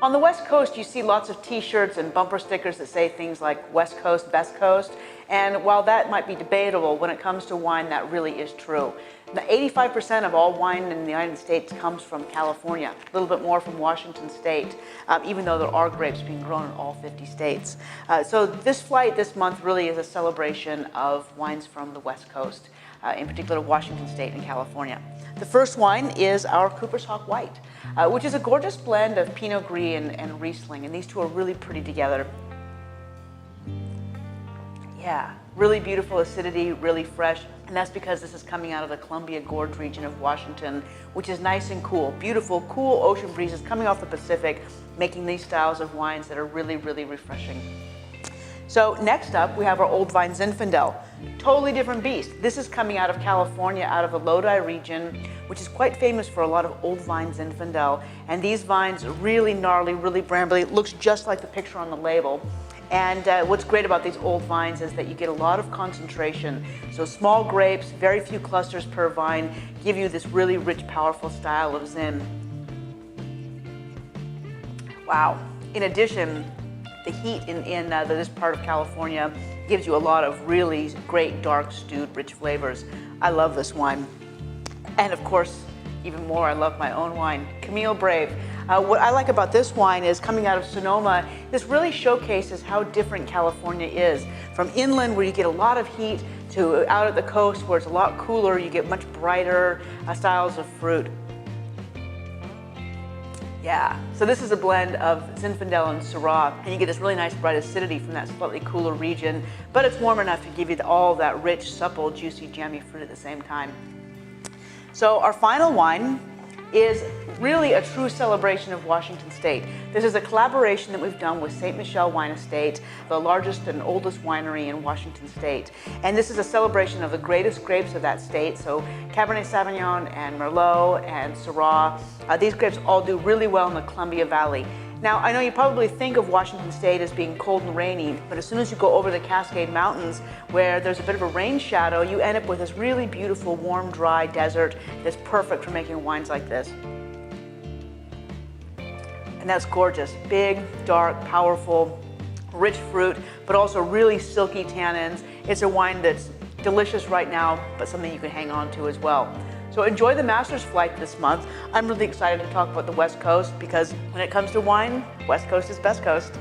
On the West Coast, you see lots of t-shirts and bumper stickers that say things like West Coast, Best Coast. And while that might be debatable, when it comes to wine, that really is true. Now, 85% of all wine in the United States comes from California, a little bit more from Washington State, even though there are grapes being grown in all 50 states. So this flight this month really is a celebration of wines from the West Coast, in particular Washington State and California. The first wine is our Cooper's Hawk White, which is a gorgeous blend of Pinot Gris and Riesling, and these two are really pretty together. Yeah, really beautiful acidity, really fresh, and that's because this is coming out of the Columbia Gorge region of Washington, which is nice and cool. Beautiful, cool ocean breezes coming off the Pacific, making these styles of wines that are really, really refreshing. So next up, we have our Old Vine Zinfandel. Totally different beast. This is coming out of California, out of the Lodi region, which is quite famous for a lot of Old Vine Zinfandel. And these vines are really gnarly, really brambly. It looks just like the picture on the label. And what's great about these old vines is that you get a lot of concentration. So small grapes, very few clusters per vine, give you this really rich, powerful style of Zin. Wow. In addition, the heat in this part of California gives you a lot of really great, dark, stewed, rich flavors. I love this wine. And of course, even more, I love my own wine, Camille Brave. What I like about this wine is coming out of Sonoma, this really showcases how different California is. From inland, where you get a lot of heat, to out at the coast, where it's a lot cooler, you get much brighter styles of fruit. Yeah, so this is a blend of Zinfandel and Syrah, and you get this really nice bright acidity from that slightly cooler region, but it's warm enough to give you all that rich, supple, juicy, jammy fruit at the same time. So our final wine is really a true celebration of Washington State. This is a collaboration that we've done with St. Michel Wine Estate, the largest and oldest winery in Washington State. And this is a celebration of the greatest grapes of that state. So Cabernet Sauvignon and Merlot and Syrah, these grapes all do really well in the Columbia Valley. Now, I know you probably think of Washington State as being cold and rainy, but as soon as you go over the Cascade Mountains, where there's a bit of a rain shadow, you end up with this really beautiful, warm, dry desert that's perfect for making wines like this. And that's gorgeous. Big, dark, powerful, rich fruit, but also really silky tannins. It's a wine that's delicious right now, but something you can hang on to as well. So enjoy the Masters flight this month. I'm really excited to talk about the West Coast because when it comes to wine, West Coast is best coast.